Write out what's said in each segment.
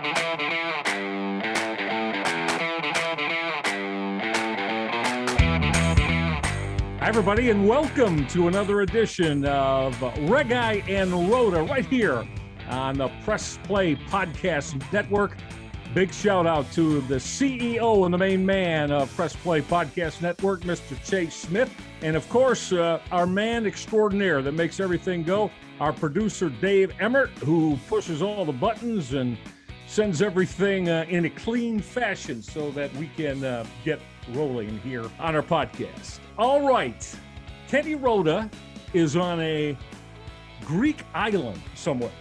Hi, everybody, and welcome to another edition of Reghi and Roda right here on the Press Play Podcast Network. Big shout out to the CEO and the main man of Press Play Podcast Network, Mr. Chase Smith. And of course, our man extraordinaire that makes everything go, our producer, Dave Emmert, who pushes all the buttons and sends everything in a clean fashion so that we can get rolling here on our podcast. All right. Kenny Roda is on a Greek island somewhere.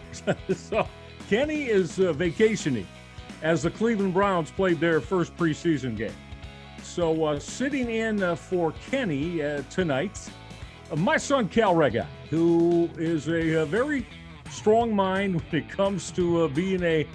So Kenny is vacationing as the Cleveland Browns played their first preseason game. So sitting in for Kenny tonight, my son Cal Regi, who is a very strong mind when it comes to being a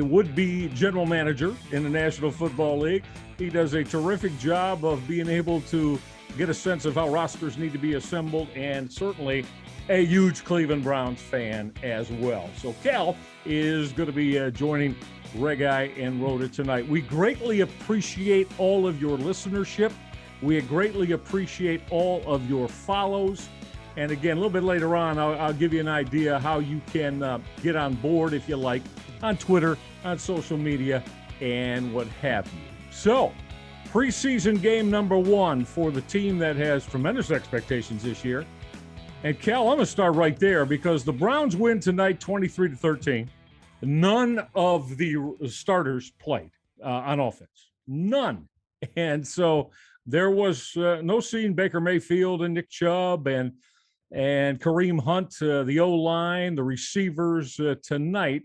would-be general manager in the National Football League. He does a terrific job of being able to get a sense of how rosters need to be assembled, and certainly a huge Cleveland Browns fan as well. So Cal is going to be joining Reghi and Roda tonight. We greatly appreciate all of your listenership. We greatly appreciate all of your follows. And again, a little bit later on, I'll give you an idea how you can get on board, if you like, on Twitter, on social media, and what have you. So, preseason game number one for the team that has tremendous expectations this year. And Cal, I'm going to start right there because the Browns win tonight 23-13. None of the starters played on offense. None. And so there was no seeing Baker Mayfield and Nick Chubb and Kareem Hunt, the O-line, the receivers tonight.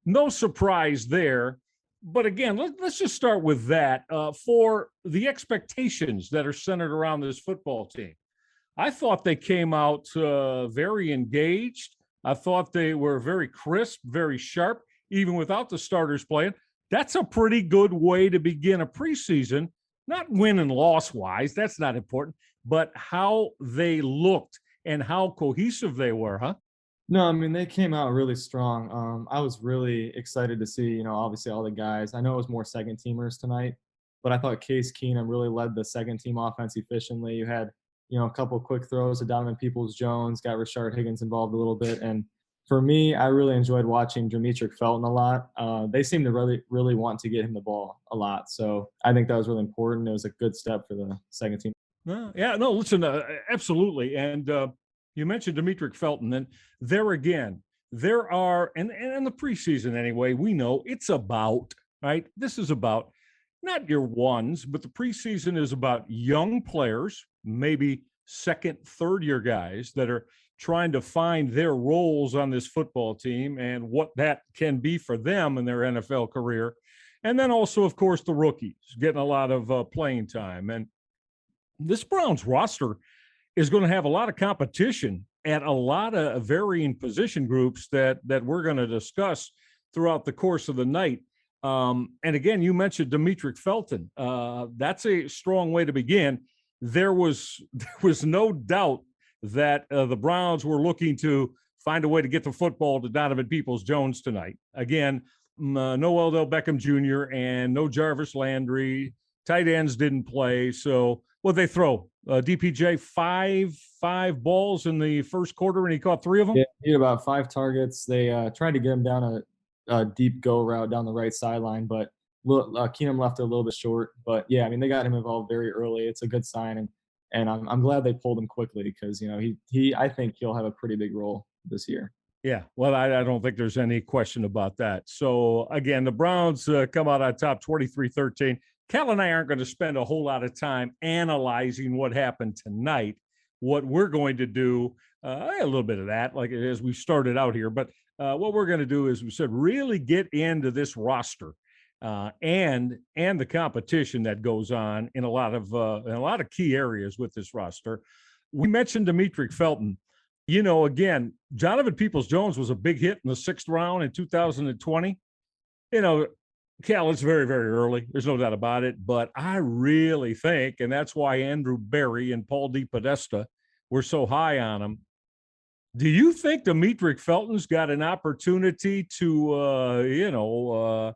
No surprise there. But again, let's just start with that. For the expectations that are centered around this football team, I thought they came out very engaged. I thought they were very crisp, very sharp, even without the starters playing. That's a pretty good way to begin a preseason, not win and loss wise. That's not important, but how they looked and how cohesive they were, huh? No, I mean, they came out really strong. I was really excited to see, obviously all the guys. I know it was more second teamers tonight, but I thought Case Keenum really led the second team offense efficiently. You had, a couple of quick throws to Donovan Peoples-Jones, got Rashard Higgins involved a little bit. And for me, I really enjoyed watching Demetric Felton a lot. They seemed to really, really want to get him the ball a lot. So I think that was really important. It was a good step for the second team. Listen, absolutely. And you mentioned Demetric Felton, and there again, there are, and in the preseason anyway, we know it's about, right? This is about not your ones, but the preseason is about young players, maybe second, third year guys that are trying to find their roles on this football team and what that can be for them in their NFL career. And then also, of course, the rookies getting a lot of playing time. And this Browns roster is going to have a lot of competition at a lot of varying position groups that we're going to discuss throughout the course of the night. And again, you mentioned Demetric Felton. That's a strong way to begin. There was no doubt that the Browns were looking to find a way to get the football to Donovan Peoples-Jones tonight. Again, no Odell Beckham Jr. and no Jarvis Landry. Tight ends didn't play. So what they throw? DPJ five balls in the first quarter, and he caught 3 of them? Yeah, he had about 5 targets. They tried to get him down a deep go route down the right sideline, but Keenum left it a little bit short. But, yeah, I mean, they got him involved very early. It's a good sign, and I'm glad they pulled him quickly because, I think he'll have a pretty big role this year. Yeah, well, I don't think there's any question about that. So, again, the Browns come out on top 23-13. Cal and I aren't going to spend a whole lot of time analyzing what happened tonight. What we're going to do, a little bit of that, like as we started out here, but what we're going to do is, we said, really get into this roster and the competition that goes on in a lot of key areas with this roster. We mentioned Demetric Felton. Again, Donovan Peoples-Jones was a big hit in the 6th round in 2020. Cal, it's very, very early. There's no doubt about it. But I really think, and that's why Andrew Berry and Paul DePodesta were so high on him. Do you think Demetric Felton's got an opportunity to,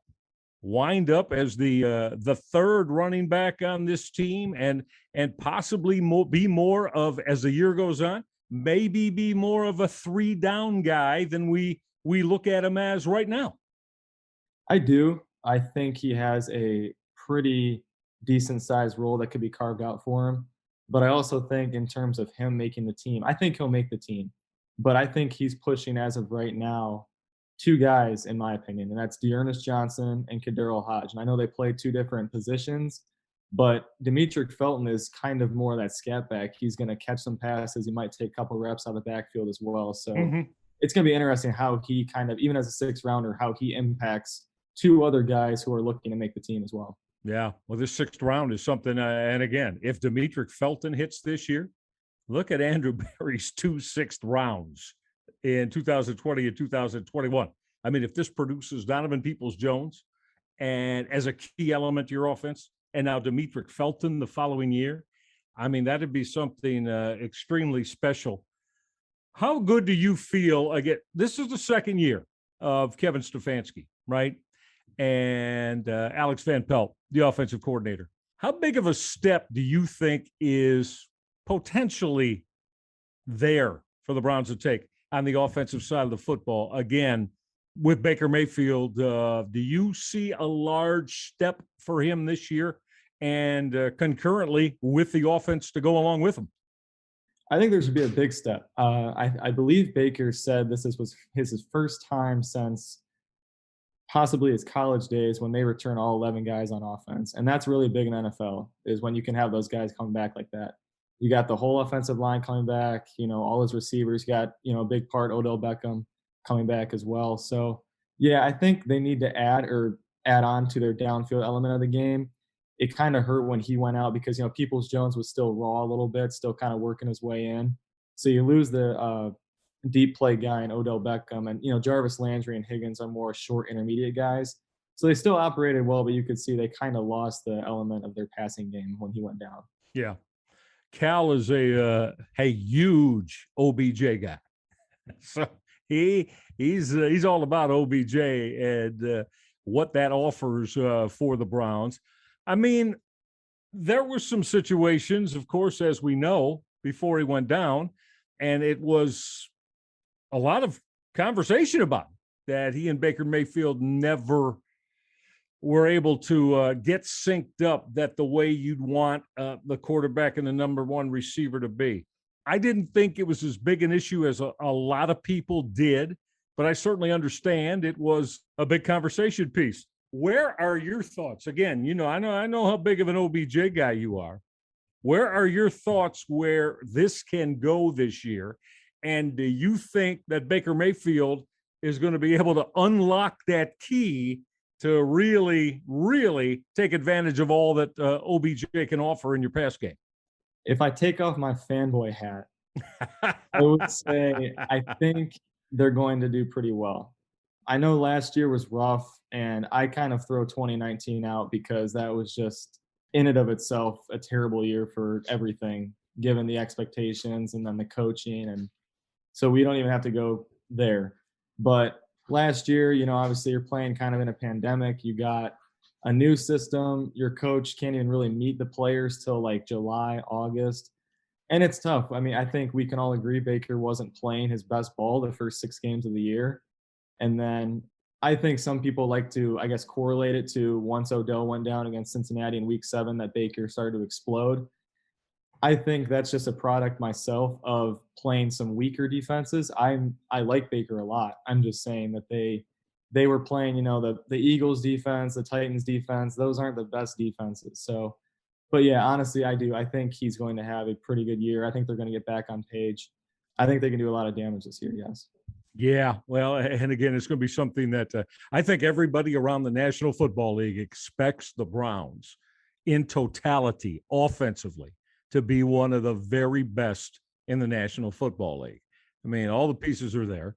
wind up as the third running back on this team, and possibly be more of, as the year goes on, maybe be more of a 3-down guy than we look at him as right now? I do. I think he has a pretty decent sized role that could be carved out for him. But I also think in terms of him making the team, I think he'll make the team. But I think he's pushing, as of right now, two guys, in my opinion, and that's Dearness Johnson and Kadero Hodge. And I know they play two different positions, but Demetric Felton is kind of more of that scat back. He's going to catch some passes. He might take a couple reps out of the backfield as well. So it's going to be interesting how he kind of, even as a sixth rounder, how he impacts two other guys who are looking to make the team as well. Yeah, well, this sixth round is something. And again, if Demetric Felton hits this year, look at Andrew Berry's 2 sixth rounds in 2020 and 2021. I mean, if this produces Donovan Peoples-Jones and as a key element to your offense, and now Demetric Felton the following year, I mean, that'd be something extremely special. How good do you feel? Again, this is the second year of Kevin Stefanski, right? And Alex Van Pelt, the offensive coordinator. How big of a step do you think is potentially there for the Browns to take on the offensive side of the football? Again, with Baker Mayfield, do you see a large step for him this year, and concurrently with the offense to go along with him? I think there should be a big step. I believe Baker said this was his first time since possibly his college days when they return all 11 guys on offense. And that's really big in NFL, is when you can have those guys come back like that. You got the whole offensive line coming back, all his receivers. You got, a big part, Odell Beckham, coming back as well. So, yeah, I think they need to add on to their downfield element of the game. It kind of hurt when he went out because, Peoples-Jones was still raw a little bit, still kind of working his way in. So you lose the deep play guy in Odell Beckham, and, Jarvis Landry and Higgins are more short intermediate guys. So they still operated well, but you could see they kind of lost the element of their passing game when he went down. Yeah. Cal is a huge OBJ guy. So he's all about OBJ and what that offers for the Browns. I mean, there were some situations, of course, as we know, before he went down, and it was a lot of conversation about that he and Baker Mayfield never were able to get synced up that the way you'd want the quarterback and the number one receiver to be. I didn't think it was as big an issue as a lot of people did, but I certainly understand it was a big conversation piece. Where are your thoughts? Again, I know how big of an OBJ guy you are. Where are your thoughts where this can go this year? And do you think that Baker Mayfield is going to be able to unlock that key to really, really take advantage of all that OBJ can offer in your pass game? If I take off my fanboy hat, I would say I think they're going to do pretty well. I know last year was rough, and I kind of throw 2019 out because that was just in and of itself a terrible year for everything, given the expectations and then the coaching. And so we don't even have to go there. But last year, obviously you're playing kind of in a pandemic. You got a new system. Your coach can't even really meet the players till like July, August. And it's tough. I mean, I think we can all agree Baker wasn't playing his best ball the first 6 games of the year. And then I think some people like to, correlate it to once Odell went down against Cincinnati in week 7 that Baker started to explode. I think that's just a product myself of playing some weaker defenses. I like Baker a lot. I'm just saying that they were playing, the Eagles defense, the Titans defense. Those aren't the best defenses. So, but yeah, honestly, I do. I think he's going to have a pretty good year. I think they're going to get back on page. I think they can do a lot of damage this year. Yes. Yeah, well, and again, it's going to be something that I think everybody around the National Football League expects the Browns in totality, offensively, to be one of the very best in the National Football League. I mean, all the pieces are there.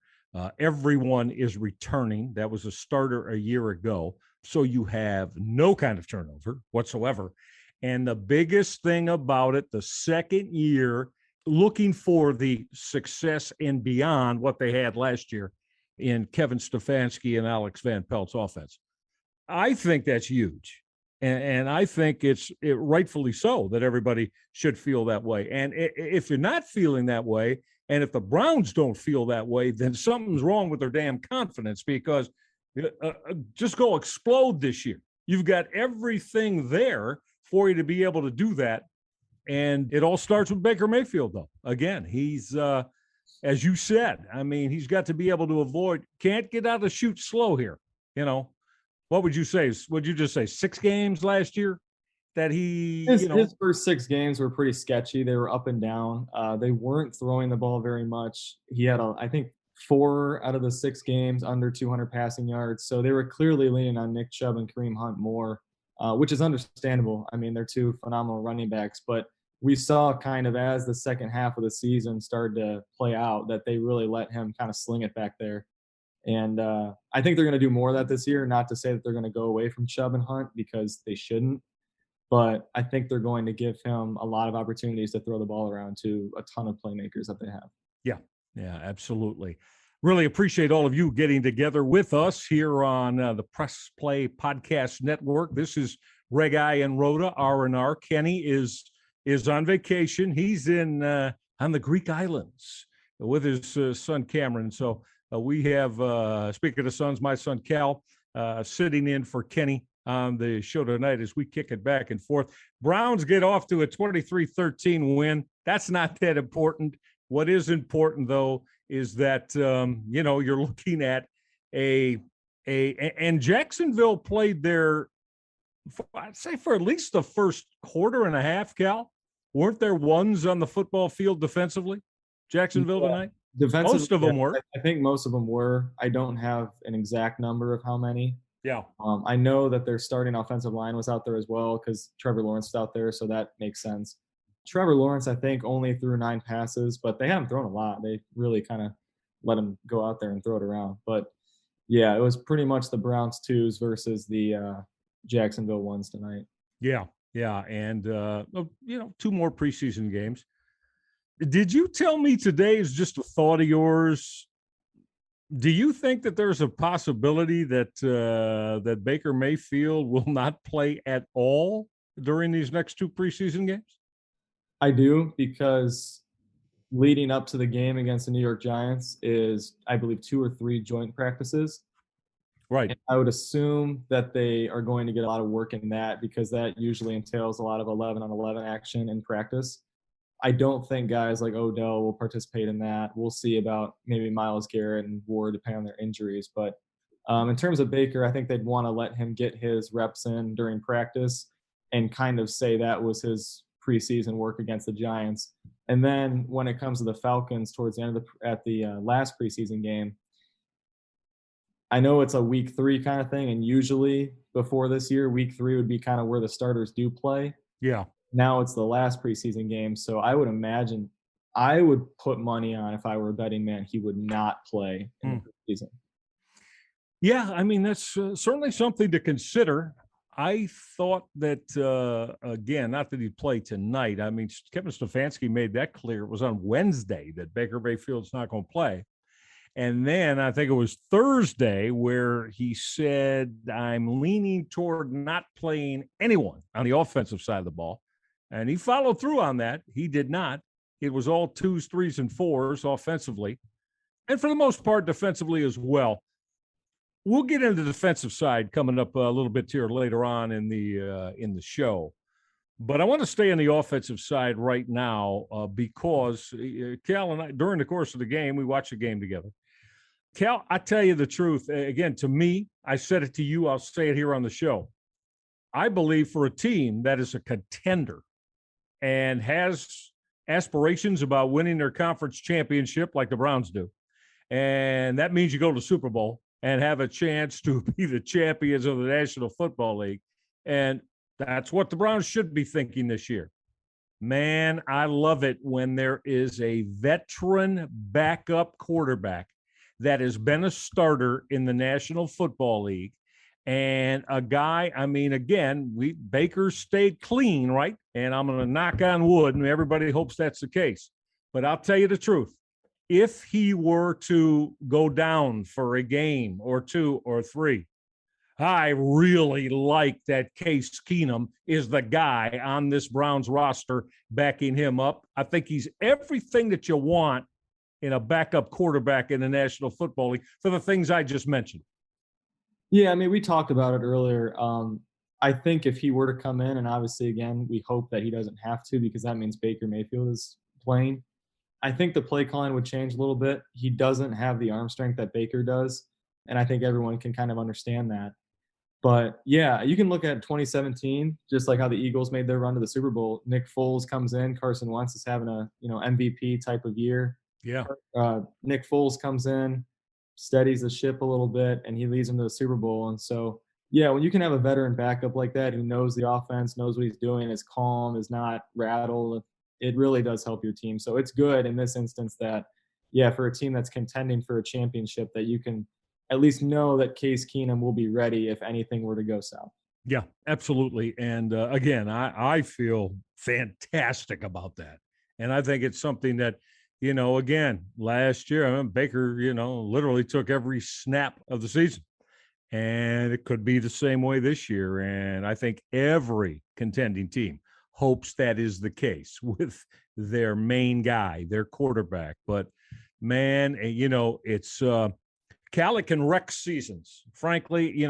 Everyone is returning. That was a starter a year ago. So you have no kind of turnover whatsoever. And the biggest thing about it, the second year, looking for the success and beyond what they had last year in Kevin Stefanski and Alex Van Pelt's offense. I think that's huge. And I think it rightfully so that everybody should feel that way. And if you're not feeling that way, and if the Browns don't feel that way, then something's wrong with their damn confidence, because just go explode this year. You've got everything there for you to be able to do that. And it all starts with Baker Mayfield, though. Again, he's, as you said, I mean, he's got to be able to can't get out of the chute slow here, What would you say? Would you just say 6 games last year that his first 6 games were pretty sketchy. They were up and down. They weren't throwing the ball very much. He had, I think, 4 out of the 6 games under 200 passing yards. So they were clearly leaning on Nick Chubb and Kareem Hunt more, which is understandable. I mean, they're 2 phenomenal running backs. But we saw kind of as the second half of the season started to play out that they really let him kind of sling it back there. And I think they're going to do more of that this year. Not to say that they're going to go away from Chubb and Hunt, because they shouldn't. But I think they're going to give him a lot of opportunities to throw the ball around to a ton of playmakers that they have. Yeah, absolutely. Really appreciate all of you getting together with us here on the Press Play Podcast Network. This is Reghi and Roda, R&R. Kenny is on vacation. He's on the Greek islands with his son Cameron. So we have, speaking of sons, my son Cal sitting in for Kenny on the show tonight as we kick it back and forth. Browns get off to a 23-13 win. That's not that important. What is important, though, is that, you're looking at and Jacksonville played their, I'd say for at least the first quarter and a half, Cal. Weren't there ones on the football field defensively, Jacksonville tonight? Most of them were. I think most of them were. I don't have an exact number of how many. Yeah. I know that their starting offensive line was out there as well, because Trevor Lawrence was out there, so that makes sense. Trevor Lawrence, I think, only threw 9 passes, but they haven't thrown a lot. They really kind of let him go out there and throw it around. But, yeah, it was pretty much the Browns 2s versus the Jacksonville 1s tonight. Yeah, and, 2 more preseason games. Did you tell me today, is just a thought of yours, do you think that there's a possibility that Baker Mayfield will not play at all during these next 2 preseason games? I do, because leading up to the game against the New York Giants is, I believe, 2 or 3 joint practices. Right. And I would assume that they are going to get a lot of work in that, because that usually entails a lot of 11-on-11 action in practice. I don't think guys like Odell will participate in that. We'll see about maybe Myles Garrett and Ward, depending on their injuries. But in terms of Baker, I think they'd want to let him get his reps in during practice and kind of say that was his preseason work against the Giants. And then when it comes to the Falcons towards the end of the last preseason game, I know it's a week 3 kind of thing, and usually before this year, week 3 would be kind of where the starters do play. Yeah. Now it's the last preseason game, so I would imagine, I would put money on, if I were a betting man, he would not play in the preseason. Yeah, I mean, that's certainly something to consider. I thought that, again, not that he'd play tonight. I mean, Kevin Stefanski made that clear. It was on Wednesday that Baker Mayfield's not going to play. And then I think it was Thursday where he said, I'm leaning toward not playing anyone on the offensive side of the ball. And he followed through on that. He did not. It was all 2s, 3s, and 4s offensively, and for the most part defensively as well. We'll get into the defensive side coming up a little bit here later on in the show. But I want to stay on the offensive side right now because Cal and I, during the course of the game, we watched the game together. Cal, I tell you the truth. Again, to me, I said it to you, I'll say it here on the show. I believe for a team that is a contender and has aspirations about winning their conference championship like the Browns do, and that means you go to the Super Bowl and have a chance to be the champions of the National Football League. And that's what the Browns should be thinking this year. Man, I love it when there is a veteran backup quarterback that has been a starter in the National Football League. And a guy, I mean, again, Baker stayed clean, right? And I'm going to knock on wood, and everybody hopes that's the case. But I'll tell you the truth. If he were to go down for a game or 2 or 3, I really like that Case Keenum is the guy on this Browns roster backing him up. I think he's everything that you want in a backup quarterback in the National Football League for the things I just mentioned. Yeah, I mean, we talked about it earlier. I think if he were to come in, and obviously, again, we hope that he doesn't have to because that means Baker Mayfield is playing. I think the play calling would change a little bit. He doesn't have the arm strength that Baker does, and I think everyone can kind of understand that. But yeah, you can look at 2017, just like how the Eagles made their run to the Super Bowl. Nick Foles comes in, Carson Wentz is having a MVP type of year. Yeah. Nick Foles comes in, steadies the ship a little bit, and he leads them to the Super Bowl. And so, yeah, when you can have a veteran backup like that who knows the offense, knows what he's doing, is calm, is not rattled, it really does help your team. So it's good in this instance that, yeah, for a team that's contending for a championship, that you can at least know that Case Keenum will be ready if anything were to go south. Yeah, absolutely. And again, I feel fantastic about that. And I think it's something that, again, last year, Baker, literally took every snap of the season. And it could be the same way this year. And I think every contending team hopes that is the case with their main guy, their quarterback. But, man, it's Cal can wreck seasons. Frankly,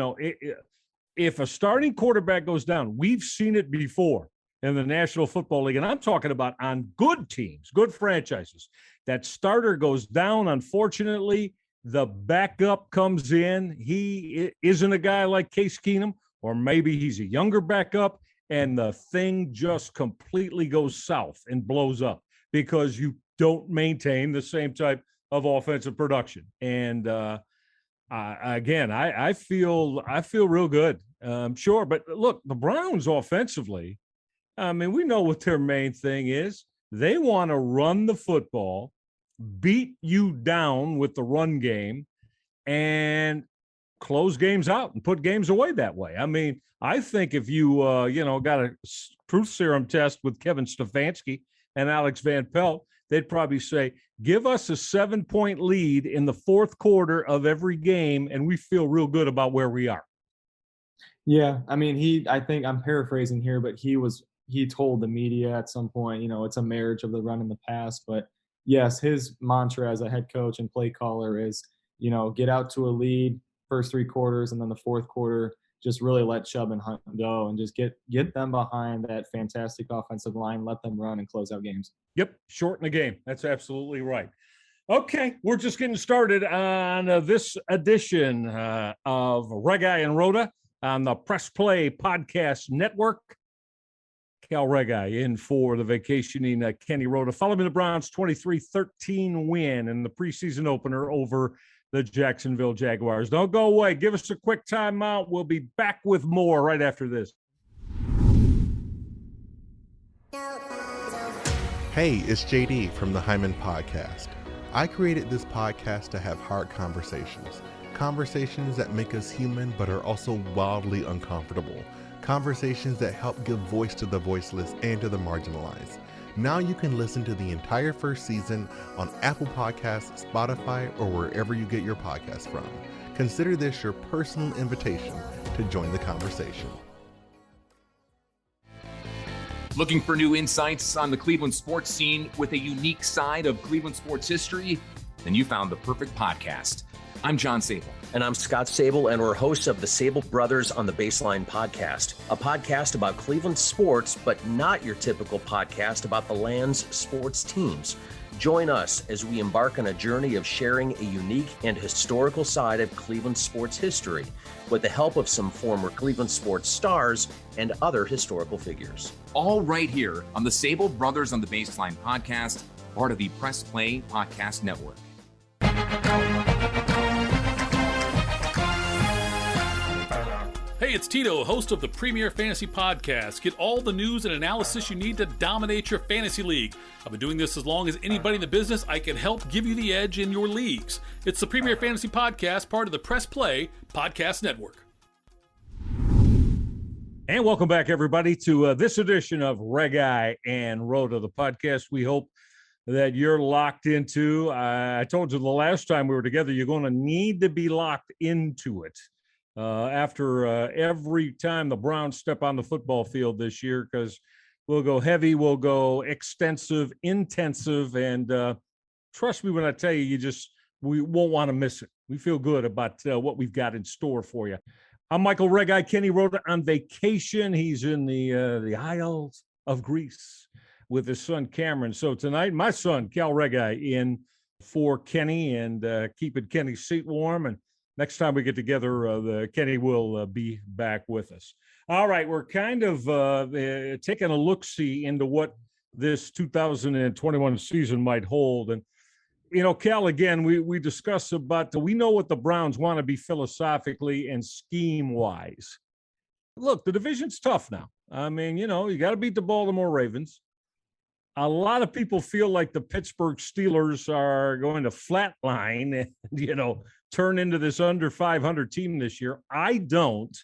if a starting quarterback goes down, we've seen it before in the National Football League, and I'm talking about on good teams, good franchises. That starter goes down, unfortunately, the backup comes in. He isn't a guy like Case Keenum, or maybe he's a younger backup, and the thing just completely goes south and blows up because you don't maintain the same type of offensive production. And again, I feel real good. Sure, but look, the Browns offensively, I mean, we know what their main thing is. They want to run the football, beat you down with the run game, and close games out and put games away that way. I mean, I think if you got a truth serum test with Kevin Stefanski and Alex Van Pelt, they'd probably say, give us a 7-point lead in the fourth quarter of every game, and we feel real good about where we are. Yeah, I mean, I think I'm paraphrasing here, but he told the media at some point, it's a marriage of the run and the pass. But yes, his mantra as a head coach and play caller is, get out to a lead first 3 quarters, and then the fourth quarter, just really let Chubb and Hunt go and just get them behind that fantastic offensive line, let them run and close out games. Yep, shorten the game. That's absolutely right. Okay, we're just getting started on this edition of Reghi and Roda on the Press Play Podcast Network. Cal Regi in for the vacationing Kenny Roda, following the Browns' 23-13 win in the preseason opener over the Jacksonville Jaguars. Don't go away. Give us a quick timeout. We'll be back with more right after this. Hey, it's JD from the Hyman Podcast. I created this podcast to have hard conversations. Conversations that make us human but are also wildly uncomfortable. Conversations that help give voice to the voiceless and to the marginalized. Now you can listen to the entire first season on Apple Podcasts, Spotify, or wherever you get your podcasts from. Consider this your personal invitation to join the conversation. Looking for new insights on the Cleveland sports scene with a unique side of Cleveland sports history? Then you found the perfect podcast. I'm John Sable. And I'm Scott Sable, and we're hosts of the Sable Brothers on the Baseline podcast, a podcast about Cleveland sports, but not your typical podcast about the land's sports teams. Join us as we embark on a journey of sharing a unique and historical side of Cleveland sports history with the help of some former Cleveland sports stars and other historical figures. All right here on the Sable Brothers on the Baseline podcast, part of the Press Play Podcast Network. Hey, it's Tito, host of the Premier Fantasy Podcast. Get all the news and analysis you need to dominate your fantasy league. I've been doing this as long as anybody in the business. I can help give you the edge in your leagues. It's the Premier Fantasy Podcast, part of the Press Play Podcast Network. And welcome back, everybody, to this edition of Reghi and Roda, the podcast we hope that you're locked into. I told you the last time we were together, you're going to need to be locked into it. after every time the Browns step on the football field this year, because we'll go heavy, we'll go extensive, intensive, and trust me when I tell you, we won't want to miss it. We feel good about what we've got in store for you. I'm Michael Reghi. Kenny Roda on vacation. He's in the Isles of Greece with his son Cameron. So tonight, my son Cal Regi in for Kenny and keeping Kenny's seat warm. And next time we get together, Kenny will be back with us. All right, we're kind of taking a look-see into what this 2021 season might hold. And you know, Cal, again, we discussed about, we know what the Browns want to be philosophically and scheme-wise. Look, the division's tough now. I mean, you know, you got to beat the Baltimore Ravens. A lot of people feel like the Pittsburgh Steelers are going to flatline and, you know, turn into this under 500 team this year. I don't.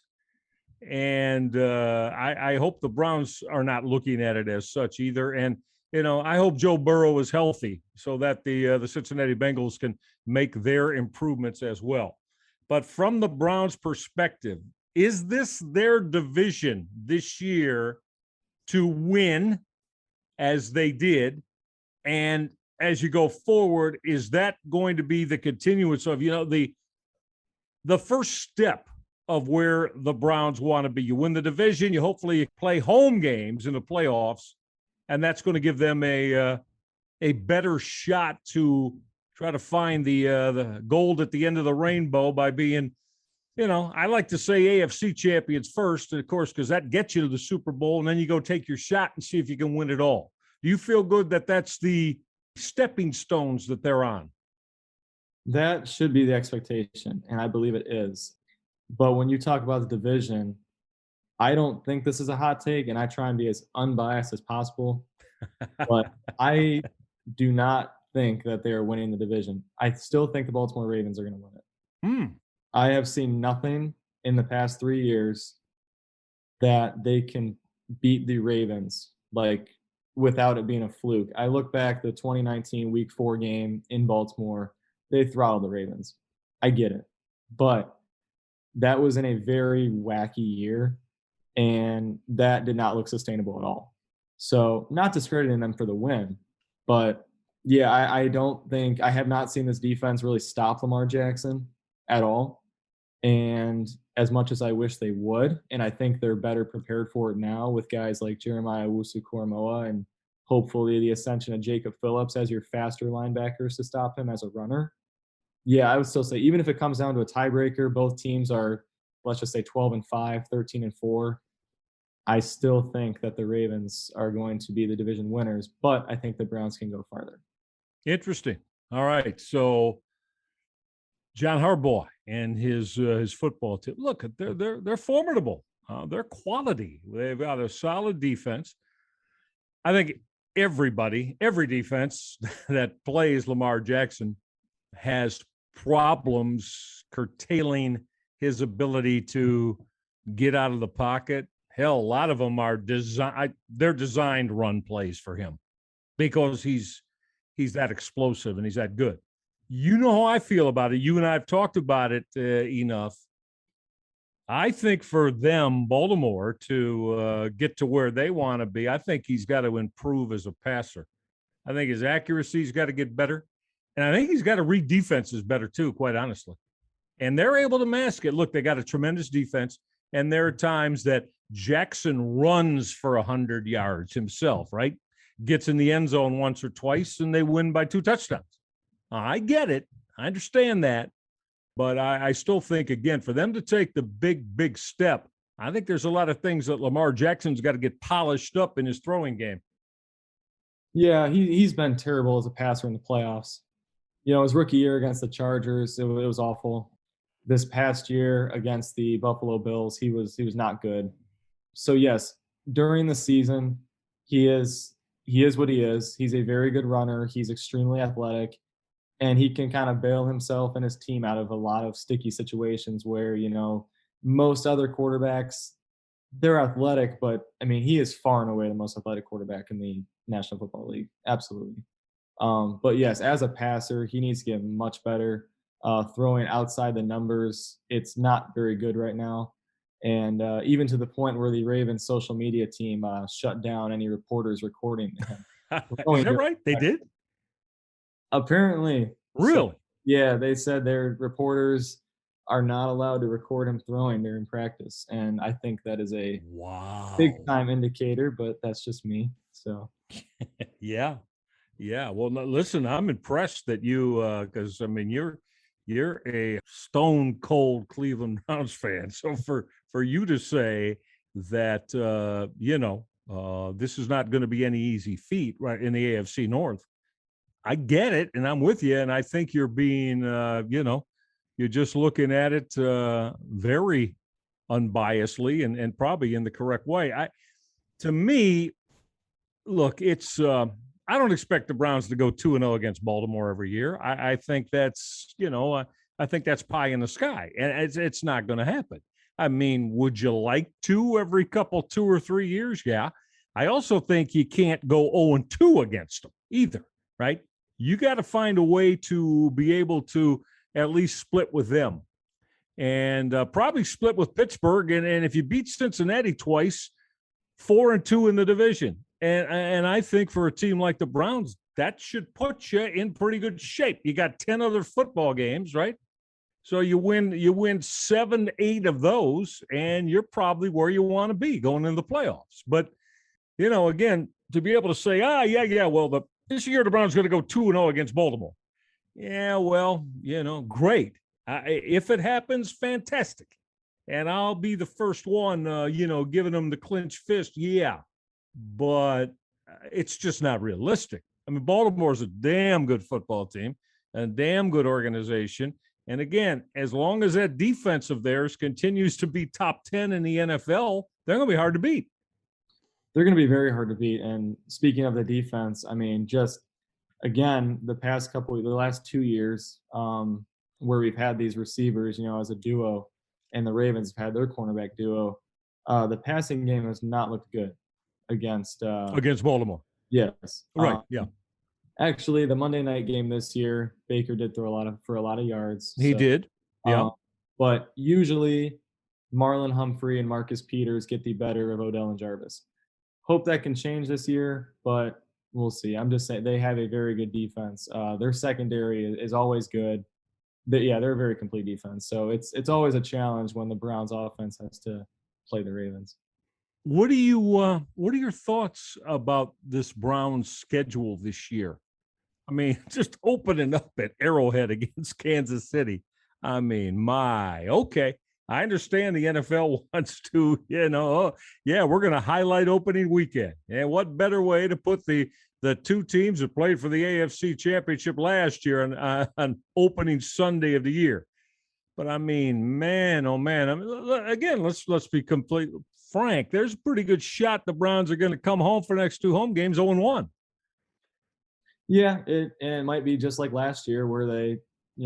And I hope the Browns are not looking at it as such either. And, you know, I hope Joe Burrow is healthy so that the Cincinnati Bengals can make their improvements as well. But from the Browns' perspective, is this their division this year to win as they did? And as you go forward, is that going to be the continuance of, you know, the first step of where the Browns want to be? You win the division, you hopefully play home games in the playoffs, and that's going to give them a better shot to try to find the gold at the end of the rainbow by being, you know, I like to say AFC champions first, and of course, because that gets you to the Super Bowl, and then you go take your shot and see if you can win it all. Do you feel good that that's the stepping stones that they're on? That should be the expectation, and I believe it is. But when you talk about the division, I don't think this is a hot take, and I try and be as unbiased as possible. But I do not think that they are winning the division. I still think the Baltimore Ravens are going to win it. I have seen nothing in the past 3 years that they can beat the Ravens, like, without it being a fluke. I look back the 2019 Week 4 game in Baltimore. They throttled the Ravens. I get it. But that was in a very wacky year, and that did not look sustainable at all. So not discrediting them for the win, but yeah, I don't think – I have not seen this defense really stop Lamar Jackson at all. And as much as I wish they would, and I think they're better prepared for it now with guys like Jeremiah Owusu-Koramoah and hopefully the ascension of Jacob Phillips as your faster linebackers to stop him as a runner. Yeah, I would still say even if it comes down to a tiebreaker, both teams are, let's just say 12-5, 13-4. I still think that the Ravens are going to be the division winners, but I think the Browns can go farther. Interesting. All right. So John Harbaugh and his football team. Look, they're formidable. They're quality. They've got a solid defense. I think every defense that plays Lamar Jackson has problems curtailing his ability to get out of the pocket. Hell, a lot of them are they're designed run plays for him because he's that explosive and he's that good. You know how I feel about it. You and I have talked about it enough. I think for them, Baltimore, to get to where they want to be, I think he's got to improve as a passer. I think his accuracy's got to get better. And I think he's got to read defenses better too, quite honestly. And they're able to mask it. Look, they got a tremendous defense. And there are times that Jackson runs for 100 yards himself, right? Gets in the end zone once or twice, and they win by 2 touchdowns. I get it. I understand that. But I still think, again, for them to take the big step, I think there's a lot of things that Lamar Jackson's got to get polished up in his throwing game. Yeah, he's been terrible as a passer in the playoffs. You know, his rookie year against the Chargers, it was awful. This past year against the Buffalo Bills, he was not good. So yes, during the season, he is what he is. He's a very good runner. He's extremely athletic, and he can kind of bail himself and his team out of a lot of sticky situations where, you know, most other quarterbacks, they're athletic, but I mean, he is far and away the most athletic quarterback in the National Football League. Absolutely. But yes, as a passer, he needs to get much better. throwing outside the numbers. It's not very good right now. And even to the point where the Ravens social media team shut down any reporters recording him. Is that right? They did? Apparently. Really? So, yeah, they said their reporters are not allowed to record him throwing during practice. And I think that is a big time indicator, but that's just me. So Yeah. Well, listen, I'm impressed that you, because I mean, you're a stone cold Cleveland Browns fan. So for you to say that, this is not going to be any easy feat, right, in the AFC North, I get it, and I'm with you. And I think you're being, you're just looking at it very unbiasedly and probably in the correct way. To me, look, it's I don't expect the Browns to go 2-0 against Baltimore every year. I think that's, I think that's pie in the sky, and it's not going to happen. I mean, would you like to every 2 or 3 years? Yeah. I also think you can't go 0-2 against them either, right? You got to find a way to be able to at least split with them, and probably split with Pittsburgh. And if you beat Cincinnati twice, 4-2 in the division. And I think for a team like the Browns, that should put you in pretty good shape. You got 10 other football games, right? So you win 7-8 of those, and you're probably where you want to be going into the playoffs. But, again, to be able to say, well, this year the Browns going to go 2-0 against Baltimore. Yeah, well, great. If it happens, fantastic. And I'll be the first one, giving them the clenched fist. Yeah. But it's just not realistic. I mean, Baltimore's a damn good football team and a damn good organization. And again, as long as that defense of theirs continues to be top 10 in the NFL, they're going to be hard to beat. They're going to be very hard to beat. And speaking of the defense, I mean, just again, the last 2 years, where we've had these receivers, as a duo, and the Ravens have had their cornerback duo, the passing game has not looked good against Baltimore. Yes. Right. Yeah. Actually, the Monday night game this year, Baker did throw a lot of yards. He did. Yeah. But usually Marlon Humphrey and Marcus Peters get the better of Odell and Jarvis. Hope that can change this year, but we'll see. I'm just saying they have a very good defense. Their secondary is always good. They're a very complete defense. So it's always a challenge when the Browns offense has to play the Ravens. What are your thoughts about this Browns schedule this year? I mean, just opening up at Arrowhead against Kansas City. I mean, okay. I understand the NFL wants to, we're going to highlight opening weekend. And what better way to put the two teams that played for the AFC Championship last year on opening Sunday of the year. But I mean, man, oh man. I mean, again, let's be completely frank. There's a pretty good shot the Browns are going to come home for the next 2 home games 0-1. Yeah, it might be just like last year where they,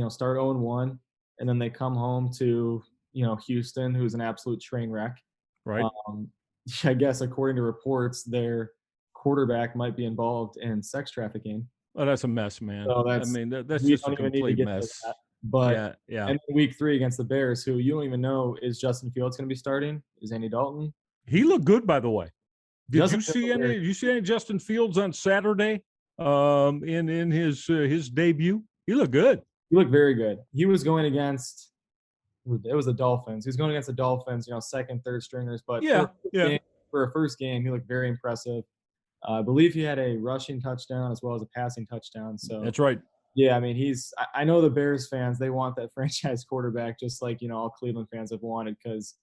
start 0-1 and then they come home to, Houston, who's an absolute train wreck. Right. I guess according to reports, their quarterback might be involved in sex trafficking. Oh, that's a mess, man. So that's just a complete mess. But yeah. And week 3 against the Bears, who you don't even know, is Justin Fields going to be starting? Is Andy Dalton? He looked good, by the way. Did you see any Justin Fields on Saturday in his debut? He looked good. He looked very good. He was going against it was the Dolphins. He was going against the Dolphins, second, third stringers. But for a first game, he looked very impressive. I believe he had a rushing touchdown as well as a passing touchdown. So that's right. Yeah, I mean, I know the Bears fans, they want that franchise quarterback just like, all Cleveland fans have wanted because,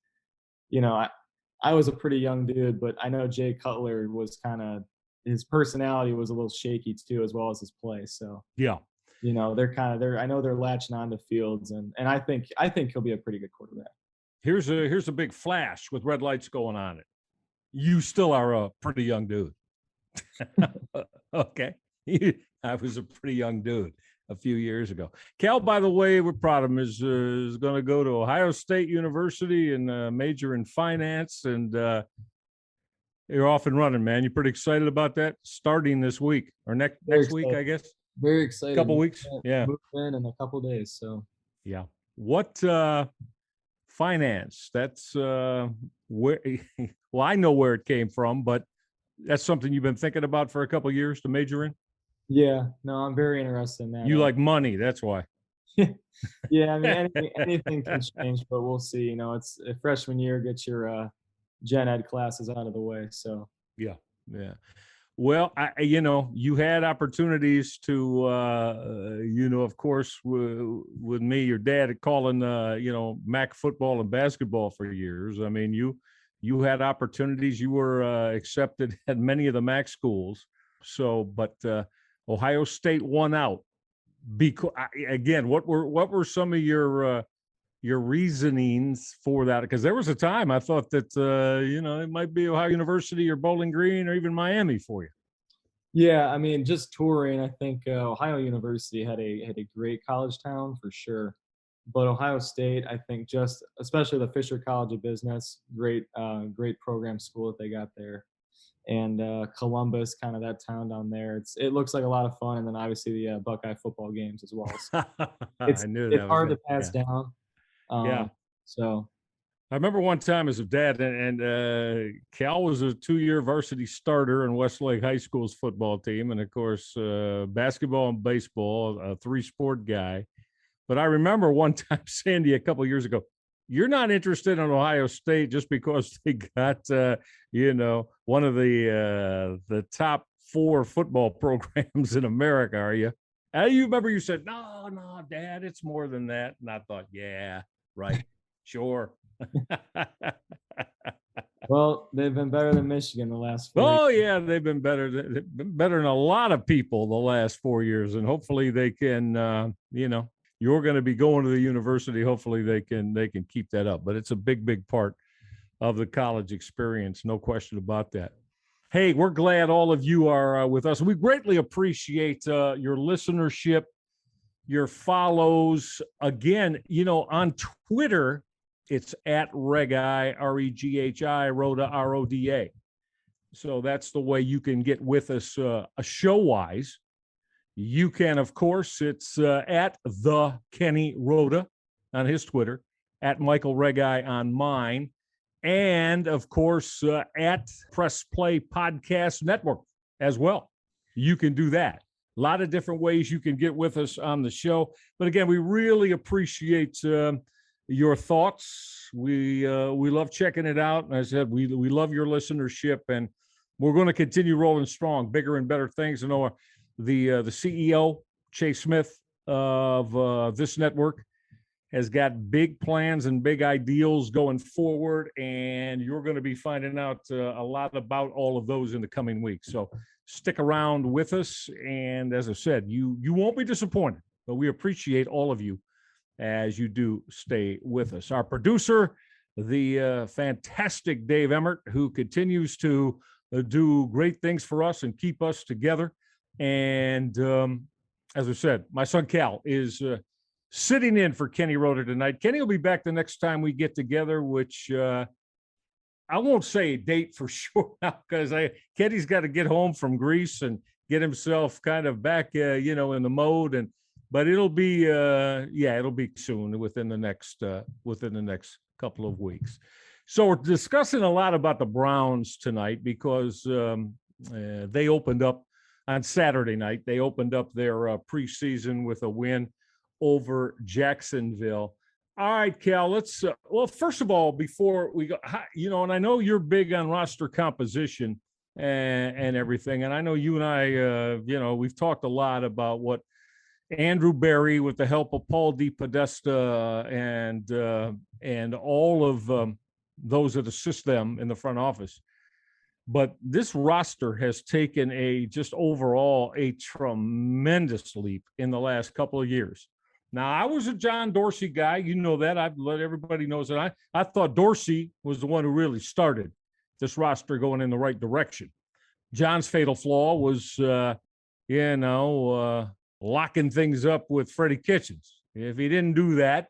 I was a pretty young dude, but I know Jay Cutler was his personality was a little shaky too, as well as his play. So, yeah. I know they're latching on to Fields and I think he'll be a pretty good quarterback. Here's a big flash with red lights going on it. You still are a pretty young dude. Okay. I was a pretty young dude a few years ago. Cal, by the way, we're proud of him, is going to go to Ohio State University and major in finance. And you're off and running, man. You pretty excited about that? Starting this week or next week, I guess. Very excited. Couple weeks, yeah. Moved in a couple days, so Yeah. What finance? That's where. Well, I know where it came from, but that's something you've been thinking about for a couple of years to major in. Yeah, no, I'm very interested in that. You like money, that's why. Yeah, I mean, anything can change, but we'll see. It's freshman year, get your gen ed classes out of the way. So Yeah. Well, you had opportunities to, of course, with me, your dad calling, MAC football and basketball for years. I mean, you had opportunities. You were accepted at many of the MAC schools. So, but Ohio State won out. Because again, what were some of your reasonings for that? Because there was a time I thought that it might be Ohio University or Bowling Green or even Miami for you. yeah, I mean, just touring, I think Ohio University had a great college town for sure, but Ohio State, I think, just especially the Fisher College of Business, great program school that they got there. And Columbus, kind of that town down there. It looks like a lot of fun, and then obviously the Buckeye football games as well. So I knew that it's hard to pass down. Yeah. So I remember one time as a dad, and Cal was a 2-year varsity starter in Westlake High School's football team, and of course basketball and baseball, a 3-sport guy. But I remember one time saying to you a couple of years ago, you're not interested in Ohio State just because they got, one of the top 4 football programs in America, are you? And you remember you said, no, Dad, it's more than that. And I thought, yeah, right, sure. Well, they've been better than Michigan the last 4 years. Oh, yeah, they've been better. They've been better than a lot of people the last 4 years. And hopefully they can, you're going to be going to the university. Hopefully they can keep that up. But it's a big part of the college experience. No question about that. Hey, we're glad all of you are with us. We greatly appreciate your listenership, your follows. Again, on Twitter, it's at Reghi, Reghi, Roda, Roda. So that's the way you can get with us show-wise. You can, of course, it's at the Kenny Roda on his Twitter, at Michael Reghi on mine, and, of course, at Press Play Podcast Network as well. You can do that. A lot of different ways you can get with us on the show. But, again, we really appreciate your thoughts. We love checking it out. And as I said, we love your listenership, and we're going to continue rolling strong, bigger and better things. I know the CEO, Chase Smith, of this network has got big plans and big ideals going forward, and you're going to be finding out a lot about all of those in the coming weeks. So stick around with us, and as I said, you won't be disappointed, but we appreciate all of you as you do stay with us. Our producer, the fantastic Dave Emmert, who continues to do great things for us and keep us together. And as I said, my son Cal is sitting in for Kenny Roda tonight. Kenny will be back the next time we get together, which I won't say a date for sure now, because Kenny's got to get home from Greece and get himself kind of back, in the mode. But it'll be, it'll be soon, within the next couple of weeks. So we're discussing a lot about the Browns tonight because they opened up on Saturday night. They opened up their preseason with a win over Jacksonville. All right, Cal, let's, first of all, before we go, and I know you're big on roster composition and everything. And I know you and I, we've talked a lot about what Andrew Berry, with the help of Paul DePodesta and all of those that assist them in the front office. But this roster has taken a tremendous leap in the last couple of years. Now, I was a John Dorsey guy. You know that. I've let everybody knows that. I thought Dorsey was the one who really started this roster going in the right direction. John's fatal flaw was, locking things up with Freddie Kitchens. If he didn't do that,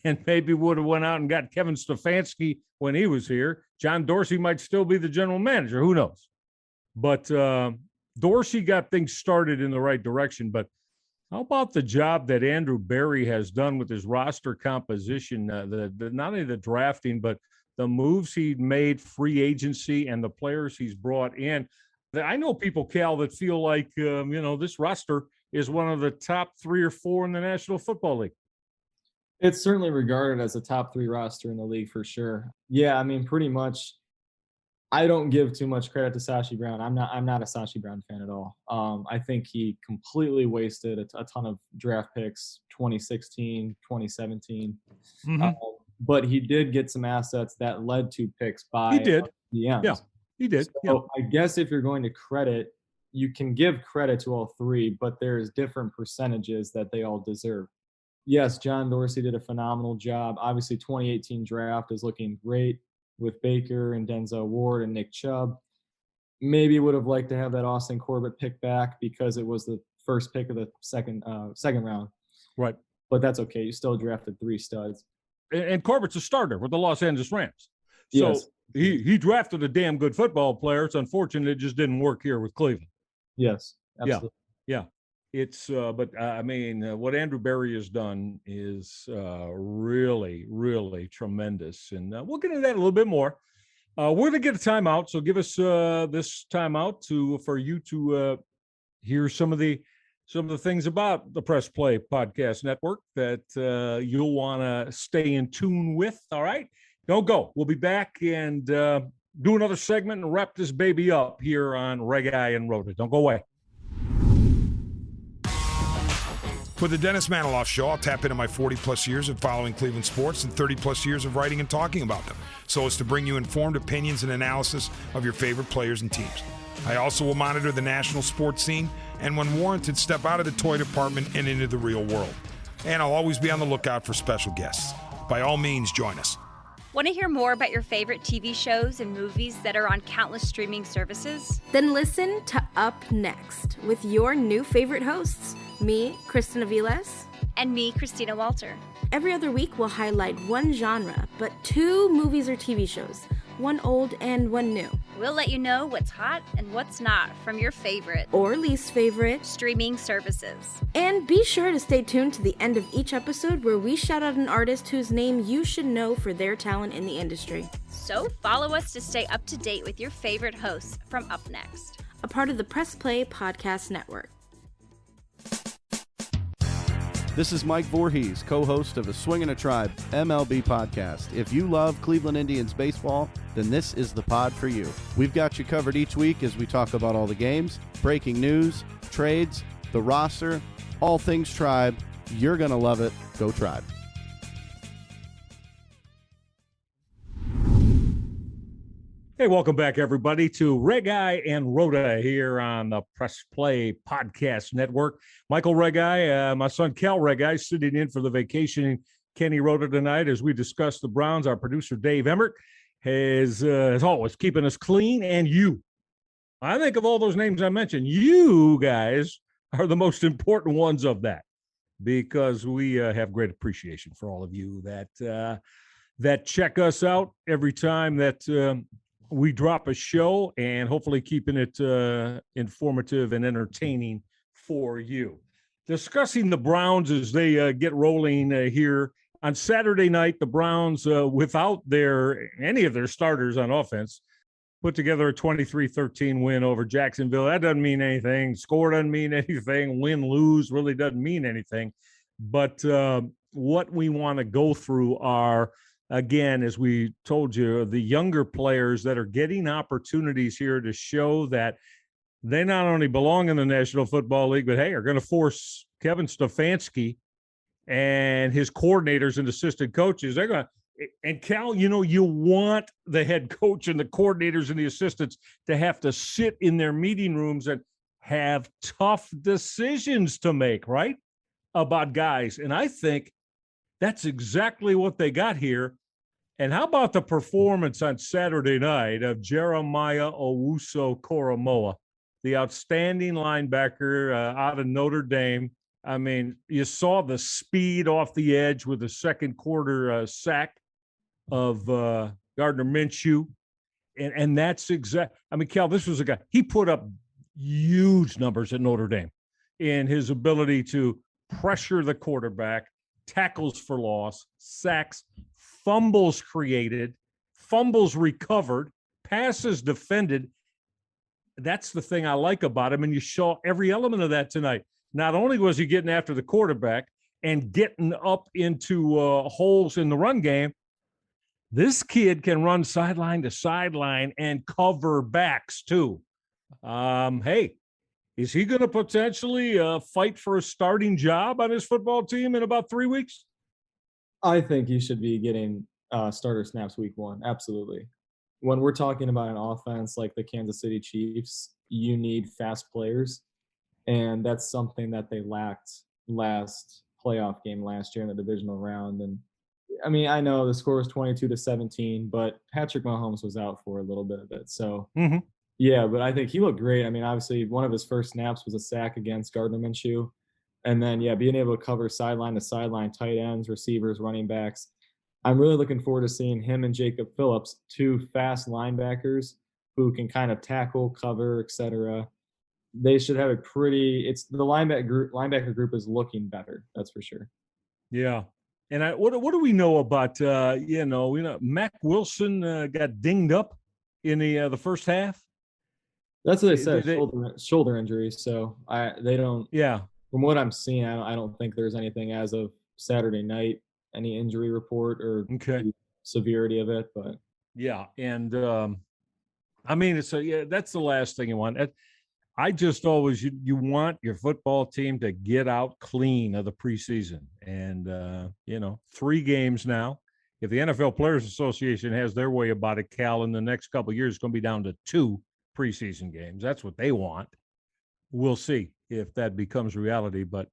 and maybe would have went out and got Kevin Stefanski when he was here, John Dorsey might still be the general manager. Who knows? But Dorsey got things started in the right direction. But How about the job that Andrew Berry has done with his roster composition? The not only the drafting, but the moves he made, free agency, and the players he's brought in. I know people, Cal, that feel like this roster is one of the top 3 or 4 in the National Football League. It's certainly regarded as a top 3 roster in the league for sure. Yeah, I mean, pretty much. I don't give too much credit to Sashi Brown. I'm not a Sashi Brown fan at all. I think he completely wasted a ton of draft picks, 2016, 2017. Mm-hmm. But he did get some assets that led to picks by DMs. Yeah, he did. So I guess if you're going to credit, you can give credit to all 3, but there's different percentages that they all deserve. Yes, John Dorsey did a phenomenal job. Obviously, 2018 draft is looking great with Baker and Denzel Ward and Nick Chubb. Maybe would have liked to have that Austin Corbett pick back because it was the first pick of the second round. Right. But that's okay. You still drafted 3 studs. And Corbett's a starter with the Los Angeles Rams. So yes. he drafted a damn good football player. It's unfortunate it just didn't work here with Cleveland. Yes, absolutely. Yeah. It's but I mean, what Andrew Berry has done is really, really tremendous, and we'll get into that a little bit more. We're going to get a timeout, so give us this timeout for you to hear some of the things about the Press Play Podcast Network that you'll want to stay in tune with. All right, don't go. We'll be back and do another segment and wrap this baby up here on Reghi and Roda. Don't go away. For the Dennis Maniloff Show, I'll tap into my 40-plus years of following Cleveland sports and 30-plus years of writing and talking about them, so as to bring you informed opinions and analysis of your favorite players and teams. I also will monitor the national sports scene and, when warranted, step out of the toy department and into the real world. And I'll always be on the lookout for special guests. By all means, join us. Want to hear more about your favorite TV shows and movies that are on countless streaming services? Then listen to Up Next with your new favorite hosts, me, Kristen Aviles, And me, Christina Walter. Every other week we'll highlight one genre, but 2 movies or TV shows, one old and one new. We'll let you know what's hot and what's not from your favorite or least favorite streaming services. And be sure to stay tuned to the end of each episode where we shout out an artist whose name you should know for their talent in the industry. So follow us to stay up to date with your favorite hosts from Up Next, a part of the Press Play Podcast Network. This is Mike Voorhees, co-host of the Swingin' a Tribe MLB podcast. If you love Cleveland Indians baseball, then this is the pod for you. We've got you covered each week as we talk about all the games, breaking news, trades, the roster, all things Tribe. You're going to love it. Go Tribe. Hey, welcome back, everybody, to Reghi and Roda here on the Press Play Podcast Network. Michael Reghi, my son Cal Regi, sitting in for the vacationing Kenny Roda tonight as we discuss the Browns. Our producer, Dave Emmert, is, as always, keeping us clean. And you, I think of all those names I mentioned, you guys are the most important ones of that, because we have great appreciation for all of you that check us out every time that we drop a show, and hopefully keeping it informative and entertaining for you. Discussing the Browns as they get rolling here. On Saturday night, the Browns, without any of their starters on offense, put together a 23-13 win over Jacksonville. That doesn't mean anything. Score doesn't mean anything. Win, lose really doesn't mean anything. But what we want to go through are, again, as we told you, the younger players that are getting opportunities here to show that they not only belong in the National Football League, but, hey, are going to force Kevin Stefanski and his coordinators and assistant coaches. They're going to, and Cal, you want the head coach and the coordinators and the assistants to have to sit in their meeting rooms and have tough decisions to make, right, about guys. And I think that's exactly what they got here. And how about the performance on Saturday night of Jeremiah Owusu-Koramoah, the outstanding linebacker out of Notre Dame? I mean, you saw the speed off the edge with a second quarter sack of Gardner Minshew. And that's exact. I mean, Cal, this was a guy, he put up huge numbers at Notre Dame. in his ability to pressure the quarterback, tackles for loss, sacks, fumbles created, fumbles recovered, passes defended. That's the thing I like about him, and you saw every element of that tonight. Not only was he getting after the quarterback and getting up into holes in the run game, this kid can run sideline to sideline and cover backs too. Hey, is he going to potentially fight for a starting job on his football team in about 3 weeks? I think he should be getting starter snaps week 1. Absolutely. When we're talking about an offense like the Kansas City Chiefs, you need fast players. And that's something that they lacked last playoff game last year in the divisional round. And I mean, I know the score was 22-17, but Patrick Mahomes was out for a little bit of it. So, yeah, but I think he looked great. I mean, obviously, one of his first snaps was a sack against Gardner Minshew. And then, yeah, being able to cover sideline to sideline, tight ends, receivers, running backs. I'm really looking forward to seeing him and Jacob Phillips, 2 fast linebackers who can kind of tackle, cover, etc. They should have a the linebacker group is looking better. That's for sure. Yeah. And what do we know about, Mac Wilson got dinged up in the first half? That's what they said, shoulder injury. So they don't. Yeah. From what I'm seeing, I don't think there's anything as of Saturday night, any injury report or severity of it. But yeah, and I mean, that's the last thing you want. I just always you want your football team to get out clean of the preseason, and 3 games now. If the NFL Players Association has their way about it, Cal, in the next couple of years, it's going to be down to 2 preseason games. That's what they want. We'll see if that becomes reality, but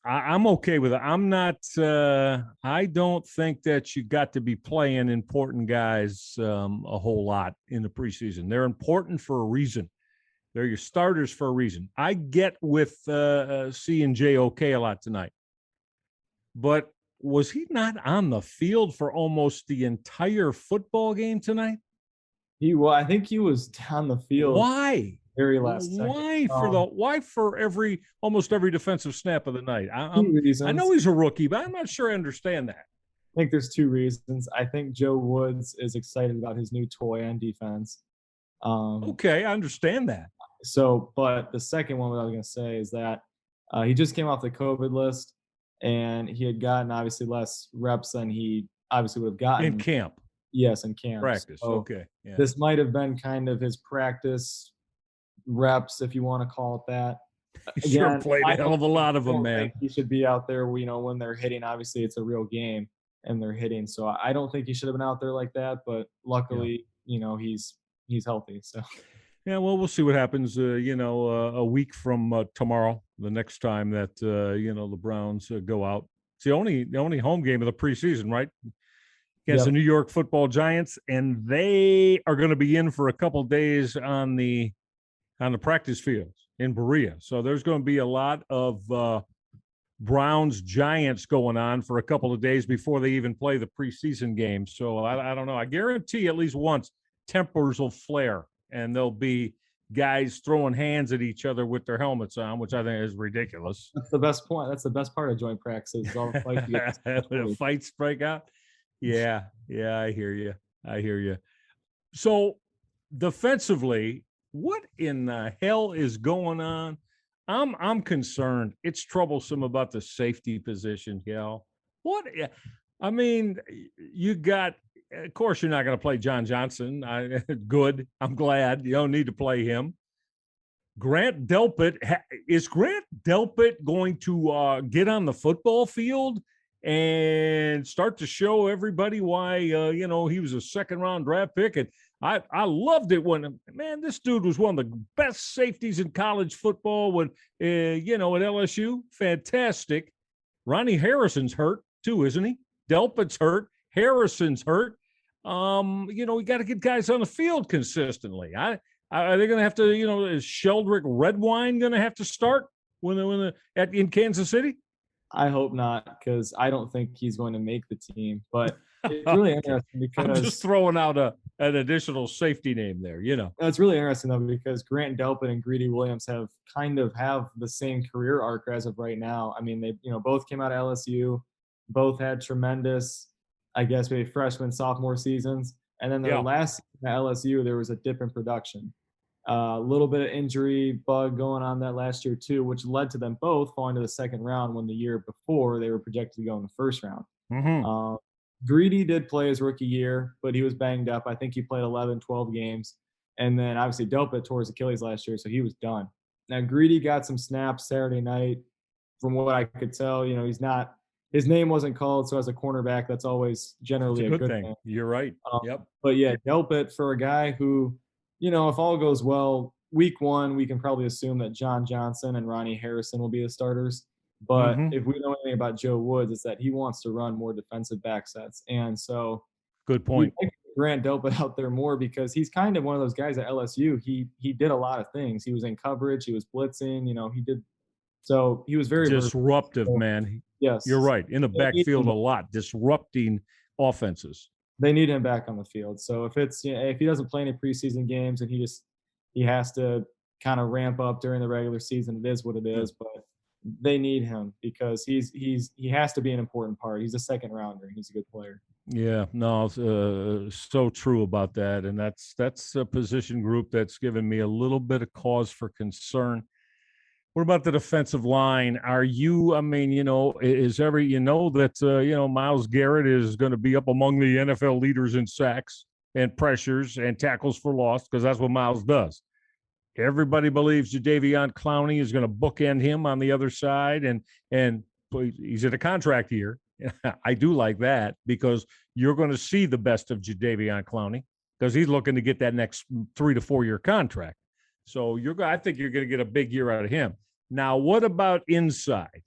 I'm okay with it. I'm not. I don't think that you got to be playing important guys a whole lot in the preseason. They're important for a reason. They're your starters for a reason. I get with seeing JOK a lot tonight, but was he not on the field for almost the entire football game tonight? I think he was on the field. Why? Very last second. Why for almost every defensive snap of the night? I know he's a rookie, but I'm not sure I understand that. I think there's 2 reasons. I think Joe Woods is excited about his new toy on defense. Okay, I understand that. So, but the second one, what I was going to say is that he just came off the COVID list, and he had gotten obviously less reps than he obviously would have gotten in camp. Yes, in camp. Practice. So okay. Yeah. This might have been kind of his practice reps, if you want to call it that. He sure played a hell of a lot of them, man. He should be out there, when they're hitting. Obviously, it's a real game, and they're hitting. So I don't think he should have been out there like that. But luckily, he's healthy. So. Yeah, well, we'll see what happens. A week from tomorrow, the next time that the Browns go out. It's the only home game of the preseason, right? Against the New York Football Giants, and they are going to be in for a couple days on the practice fields in Berea. So there's going to be a lot of Browns Giants going on for a couple of days before they even play the preseason game. So I don't know. I guarantee at least once tempers will flare, and there'll be guys throwing hands at each other with their helmets on, which I think is ridiculous. That's the best point. That's the best part of joint practices. All the fights the fights break out. Yeah, I hear you. So defensively, what in the hell is going on? I'm concerned. It's troublesome about the safety position, Cal. What? I mean, you got. Of course, you're not going to play John Johnson. Good. I'm glad you don't need to play him. Grant Delpit. Is Grant Delpit going to get on the football field and start to show everybody why, he was a second-round draft pick? And I loved it when, man, this dude was one of the best safeties in college football when, at LSU. Fantastic. Ronnie Harrison's hurt too, isn't he? Delpit's hurt. Harrison's hurt. We got to get guys on the field consistently. Are they going to have to, is Sheldrick Redwine going to have to start in Kansas City? I hope not, because I don't think he's going to make the team. But It's really interesting because I'm just throwing out an additional safety name there, It's really interesting though because Grant Delpit and Greedy Williams have the same career arc as of right now. I mean, they both came out of LSU, both had tremendous, I guess maybe freshman, sophomore seasons, and then their last season at LSU there was a dip in production. A little bit of injury bug going on that last year too, which led to them both falling to the second round when the year before they were projected to go in the first round. Mm-hmm. Greedy did play his rookie year, but he was banged up. I think he played 11, 12 games. And then obviously Delpit tore his Achilles last year, so he was done. Now Greedy got some snaps Saturday night. From what I could tell, his name wasn't called, so as a cornerback, that's always generally a good thing. You're right. Yep. But yeah, Delpit, for a guy who, if all goes well, week one, we can probably assume that John Johnson and Ronnie Harrison will be the starters. But if we know anything about Joe Woods, it's that he wants to run more defensive back sets. And so good point. We like Grant Delpit out there more because he's kind of one of those guys at LSU. He did a lot of things. He was in coverage. He was blitzing. He did. So he was very disruptive, man. Yes. You're right. In the backfield a lot, disrupting offenses. They need him back on the field. So if he doesn't play any preseason games and he has to kind of ramp up during the regular season, it is what it is. But they need him because he has to be an important part. He's a second rounder and he's a good player. Yeah, no, so true about that. And that's a position group that's given me a little bit of cause for concern. What about the defensive line? That Myles Garrett is going to be up among the NFL leaders in sacks and pressures and tackles for loss because that's what Myles does. Everybody believes Jadeveon Clowney is going to bookend him on the other side, and he's in a contract year. I do like that because you're going to see the best of Jadeveon Clowney because he's looking to get that next 3 to 4 year contract. So I think you're going to get a big year out of him. Now, what about inside?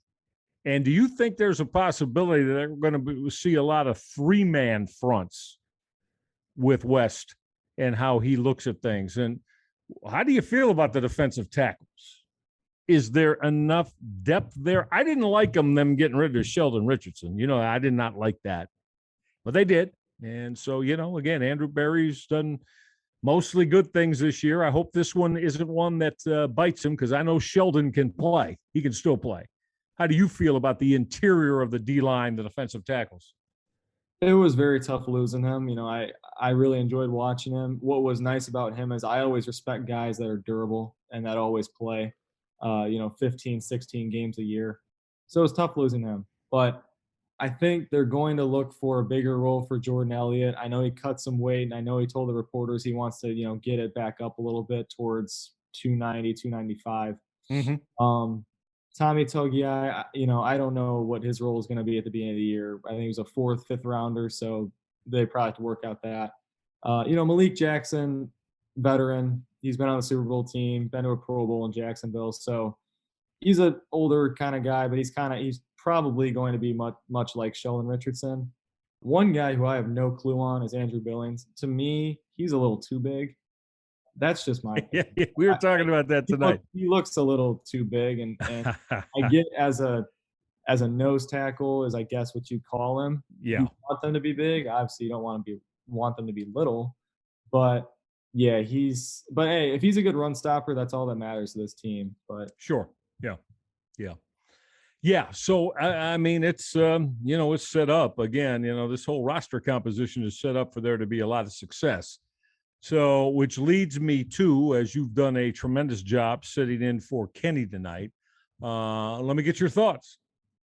And do you think there's a possibility that they're going to see a lot of 3-man fronts with West and how he looks at things? And how do you feel about the defensive tackles? Is there enough depth there? I didn't like them getting rid of Sheldon Richardson. I did not like that. But they did. And so, again, Andrew Berry's done mostly good things this year. I hope this one isn't one that bites him because I know Sheldon can play. He can still play. How do you feel about the interior of the D-line, the defensive tackles? It was very tough losing him. I really enjoyed watching him. What was nice about him is I always respect guys that are durable and that always play, 15, 16 games a year. So it was tough losing him. But I think they're going to look for a bigger role for Jordan Elliott. I know he cut some weight, and I know he told the reporters he wants to, get it back up a little bit towards 290, 295. Mm-hmm. Tommy Togiai, I don't know what his role is going to be at the beginning of the year. I think he was a 4th, 5th rounder, so they probably have to work out that. Malik Jackson, veteran. He's been on the Super Bowl team, been to a Pro Bowl in Jacksonville. So he's an older kind of guy, but he's probably going to be much like Sheldon Richardson. One guy who I have no clue on is Andrew Billings. To me, he's a little too big. That's just my opinion. Yeah, we were talking about that tonight. He looks a little too big, and I get as a nose tackle is I guess what you call him. Yeah, you want them to be big. Obviously, you don't want them to be little, but yeah, But hey, if he's a good run stopper, that's all that matters to this team. But sure, yeah. So it's it's set up again. This whole roster composition is set up for there to be a lot of success. So, which leads me to, as you've done a tremendous job sitting in for Kenny tonight, let me get your thoughts.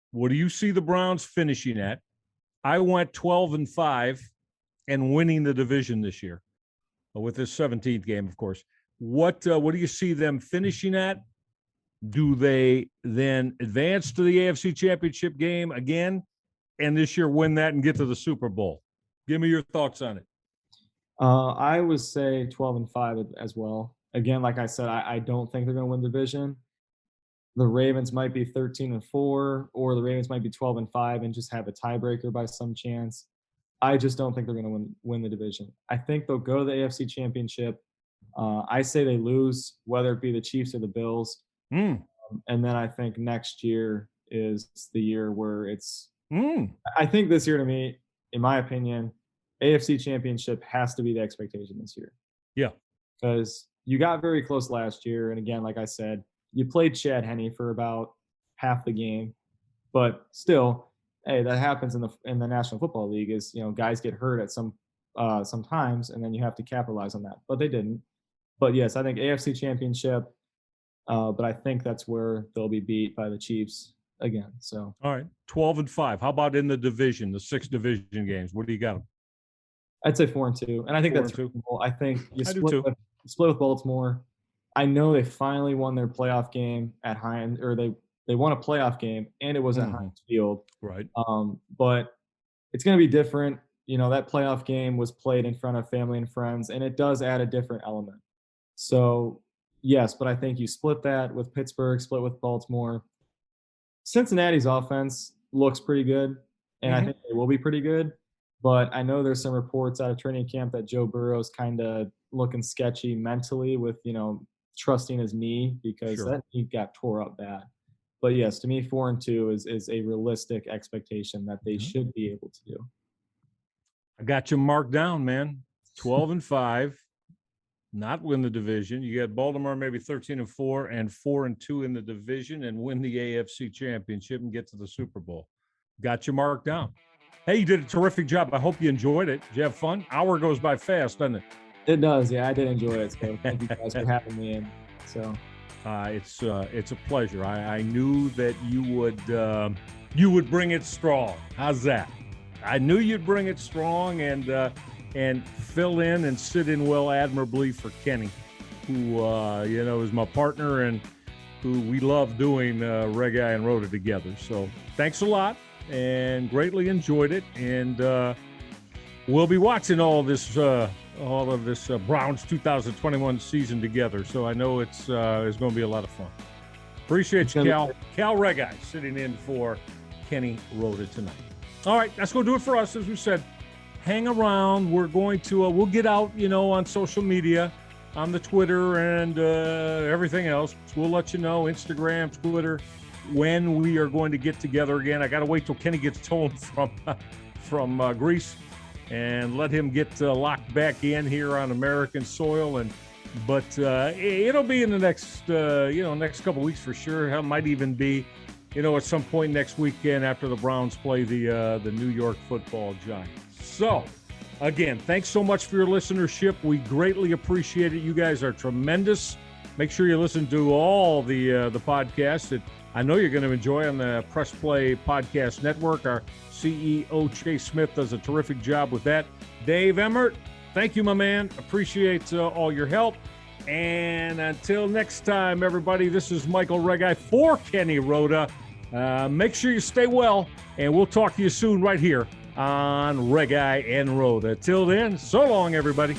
What do you see the Browns finishing at? I went 12-5 and winning the division this year with this 17th game, of course. What do you see them finishing at? Do they then advance to the AFC Championship game again and this year win that and get to the Super Bowl? Give me your thoughts on it. I would say 12-5 as well. Again, like I said, I don't think they're going to win the division. The Ravens might be 13-4, or the Ravens might be 12-5 and just have a tiebreaker by some chance. I just don't think they're going to win the division. I think they'll go to the AFC Championship. I say they lose, whether it be the Chiefs or the Bills. And then I think next year is the year where it's I think this year to me, in my opinion, AFC Championship has to be the expectation this year. Yeah. Because you got very close last year. And again, like I said, you played Chad Henne for about half the game. But still, hey, that happens in the National Football League is, guys get hurt at sometimes, and then you have to capitalize on that. But they didn't. But yes, I think AFC Championship, but I think that's where they'll be beat by the Chiefs again. So all right, 12-5. How about in the division, the 6 division games? What do you got them? I'd say 4-2, and I think that's reasonable. I think you split with Baltimore. I know they finally won their playoff game at Heinz, or they won a playoff game, and it was at Heinz Field. Right. But it's going to be different. That playoff game was played in front of family and friends, and it does add a different element. So, yes, but I think you split that with Pittsburgh, split with Baltimore. Cincinnati's offense looks pretty good, and I think they will be pretty good. But I know there's some reports out of training camp that Joe Burrow's kind of looking sketchy mentally with, trusting his knee because that knee got tore up bad. But yes, to me, 4-2 is a realistic expectation that they should be able to do. I got you marked down, man. 12-5, not win the division. You got Baltimore maybe 13-4 and 4-2 in the division and win the AFC Championship and get to the Super Bowl. Got you marked down. Hey, you did a terrific job. I hope you enjoyed it. Did you have fun? Hour goes by fast, doesn't it? It does. Yeah, I did enjoy it. So thank you guys for having me in. So it's a pleasure. I knew that you would bring it strong. How's that? I knew you'd bring it strong and fill in and sit in well admirably for Kenny, who is my partner and who we love doing Reghi and Roda together. So thanks a lot. And greatly enjoyed it, and we'll be watching all of this Browns 2021 season together. So I know it's going to be a lot of fun. Appreciate you, Cal. Cal Regi sitting in for Kenny Roda tonight. All right, that's going to do it for us. As we said, hang around. We're going to we'll get out, on social media, on the Twitter and everything else. So we'll let you know, Instagram, Twitter, when we are going to get together again. I got to wait till Kenny gets home from Greece and let him get locked back in here on American soil. But it'll be in the next couple weeks for sure. It might even be, at some point next weekend after the Browns play the New York Football Giants. So, again, thanks so much for your listenership. We greatly appreciate it. You guys are tremendous. Make sure you listen to all the podcasts that I know you're going to enjoy on the Press Play Podcast Network. Our CEO, Chase Smith, does a terrific job with that. Dave Emmert, thank you, my man. Appreciate all your help. And until next time, everybody, this is Michael Reghi for Kenny Roda. Make sure you stay well, and we'll talk to you soon right here on Reghi and Roda. Till then, so long, everybody.